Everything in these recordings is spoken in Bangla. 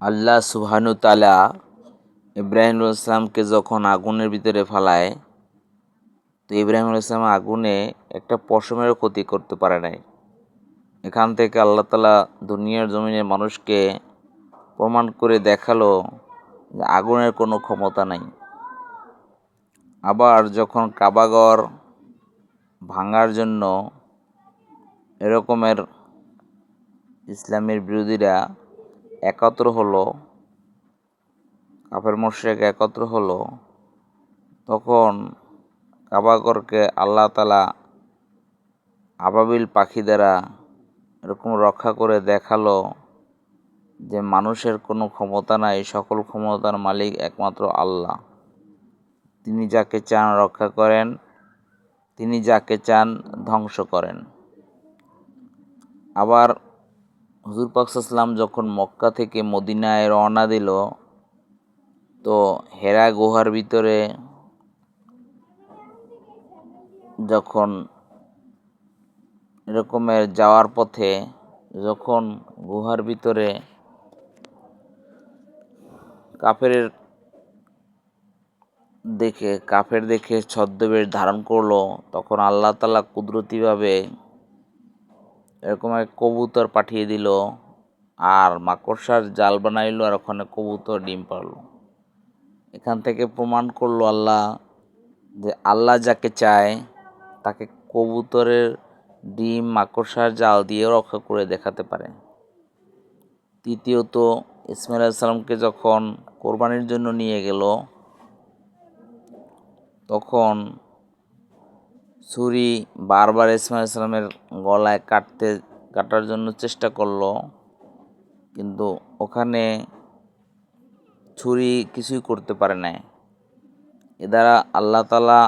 আল্লাহ সুবহানাহু তাআলা ইব্রাহিম আলাইহিস সালামকে যখন আগুনের ভিতরে ফালায়, তো ইব্রাহিম আলাইহিস সালাম আগুনে একটা পশমেরও ক্ষতি করতে পারে নাই। এখান থেকে আল্লাহ তাআলা দুনিয়ার জমিনে মানুষকে প্রমাণ করে দেখালো যে আগুনের কোনো ক্ষমতা নাই। আবার যখন কাবাঘর ভাঙার জন্য এরকমের ইসলামের বিরোধীরা একত্র হলো, কাফের মুশরিক একত্র হলো, তখন কাবাঘরকে আল্লাহ তাআলা আবাবিল পাখি দ্বারা এরকম রক্ষা করে দেখালো যে মানুষের কোনো ক্ষমতা নাই, সকল ক্ষমতার মালিক একমাত্র আল্লাহ। তিনি যাকে চান রক্ষা করেন, তিনি যাকে চান ধ্বংস করেন। আবার হুজুর পাক সাল্লাল্লাহু আলাইহি ওয়াসাল্লাম যখন মক্কা থেকে মদিনায় রওনা দিল, তো হেরা গুহার ভিতরে যখন এরকমের যাওয়ার পথে যখন গুহার ভিতরে কাফের দেখে ছদ্মবেশ ধারণ করলো, তখন আল্লাহ তাআলা কুদরতিভাবে এরকম এক কবুতর পাঠিয়ে দিল, আর মাকড়সার জাল বানাইলো, আর ওখানে কবুতর ডিম পারলো। এখান থেকে প্রমাণ করলো আল্লাহ যে আল্লাহ যাকে চায় তাকে কবুতরের ডিম মাকড়সার জাল দিয়ে রক্ষা করে দেখাতে পারে। তৃতীয়ত, ইসমাইল আলাইহিস সালামকে যখন কোরবানির জন্য নিয়ে গেল, তখন ছুরি বারবার ইসমাইল আলাইহিস সালামের গলায় কাটার জন্য চেষ্টা করলো, কিন্তু ওখানে ছুরি কিছুই করতে পারে নাই। এ দ্বারা আল্লাহ তাআলা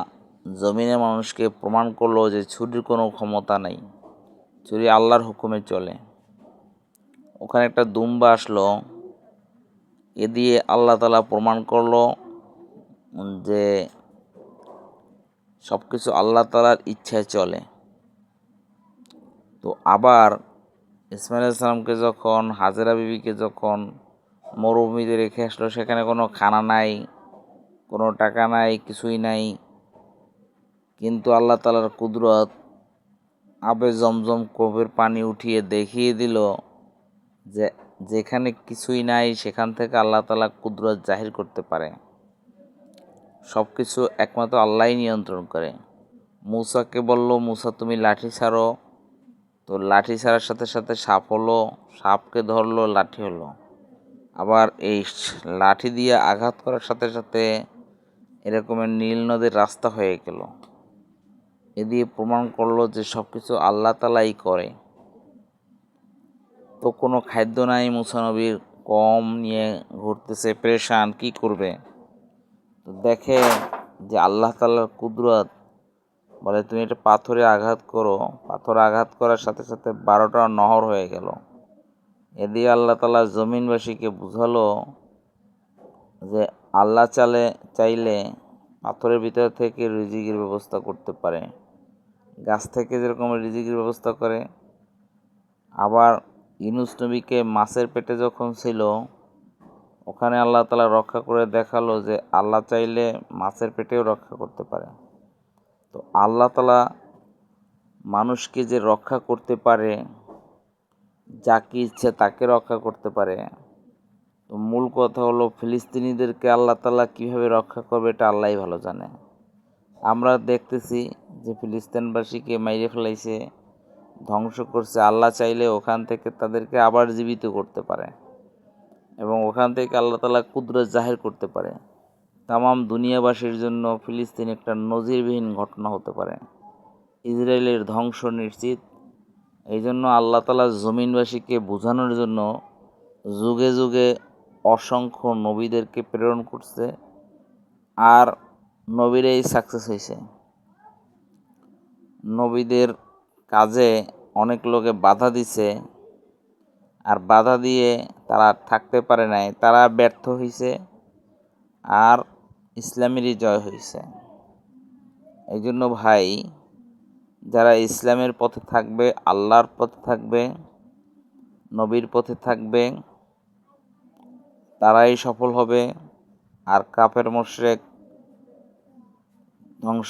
জমিনের মানুষকে প্রমাণ করলো যে ছুরির কোনো ক্ষমতা নাই, ছুরি আল্লাহর হুকুমে চলে। ওখানে একটা দুম্বা আসলো, এ দিয়ে আল্লাহ তাআলা প্রমাণ করলো যে সব কিছু আল্লাহ তাআলার ইচ্ছায় চলে। তো আবার ইসমাইল আলাইহিস সালামকে যখন হাজেরা বিবিকে যখন মরুভূমিতে রেখে আসলো, সেখানে কোনো খানা নাই, কোনো টাকা নাই, কিছুই নাই, কিন্তু আল্লাহ তাআলার কুদরত আবে জমজম কূপের পানি উঠিয়ে দেখিয়ে দিল যে যেখানে কিছুই নাই সেখান থেকে আল্লাহ তাআলা কুদরত জাহির করতে পারে। সব কিছু একমাত্র আল্লাহই নিয়ন্ত্রণ করে। মূসাকে বলল, মূসা তুমি লাঠি ছাড়ো, তো লাঠি ছাড়ার সাথে সাথে সাপ হলো, সাপকে ধরলো, লাঠি হলো। আবার এই লাঠি দিয়ে আঘাত করার সাথে সাথে এরকমের নীল নদের রাস্তা হয়ে গেল। এ দিয়ে প্রমাণ করলো যে সব কিছু আল্লাহ তাআলাই করে। তো কোনো খাদ্য নাই, মূসা নবীর কম নিয়ে ঘুরতেছে, পেরেশান, কি করবে। তো দেখে যে আল্লাহ তাআলার কুদরত, বলে তুমি এটা পাথরে আঘাত করো, পাথরে আঘাত করার সাথে সাথে 12টা নহর হয়ে গেল। এ দিয়ে আল্লাহ তাআলা জমিনবাসীকে বুঝালো যে আল্লাহ চাইলে পাথরের ভিতর থেকে রিজিকের ব্যবস্থা করতে পারে, গাছ থেকে যেরকম রিজিকের ব্যবস্থা করে। আবার ইউনূস নবীকে মাছের পেটে যখন ছিল, ওখানে আল্লাহ তাআলা রক্ষা করে দেখালো যে আল্লাহ চাইলে মাছের পেটেও রক্ষা করতে পারে। তো আল্লাহ তাআলা মানুষকে যে রক্ষা করতে পারে, যাকে ইচ্ছে তাকে রক্ষা করতে পারে। তো মূল কথা হলো, ফিলিস্তিনিদেরকে আল্লাহ তাআলা কীভাবে রক্ষা করবে এটা আল্লাহই ভালো জানে। আমরা দেখতেছি যে ফিলিস্তিনবাসীকে মাইরে ফেলাইছে, ধ্বংস করছে। আল্লাহ চাইলে ওখান থেকে তাদেরকে আবার জীবিত করতে পারে, এবং ওখান থেকে আল্লাহ তাআলা কুদরত জাহির করতে পারে। তামাম দুনিয়াবাসীর জন্য ফিলিস্তিন একটা নজিরবিহীন ঘটনা হতে পারে। ইসরায়েলের ধ্বংস নিশ্চিত। এই জন্য আল্লাহ তাআলা জমিনবাসীকে বোঝানোর জন্য যুগে যুগে অসংখ্য নবীদেরকে প্রেরণ করছে, আর নবীরাই সাকসেস হয়েছে। নবীদের কাজে অনেক লোকে বাধা দিছে, আর বাধা দিয়ে তারা থাকতে পারে নাই, তারা ব্যর্থ হয়েছে, আর ইসলামেরই জয় হয়েছে। এই জন্য ভাই, যারা ইসলামের পথে থাকবে, আল্লাহর পথে থাকবে, নবীর পথে থাকবে, তারাই সফল হবে, আর কাফের মুশরিক ধ্বংস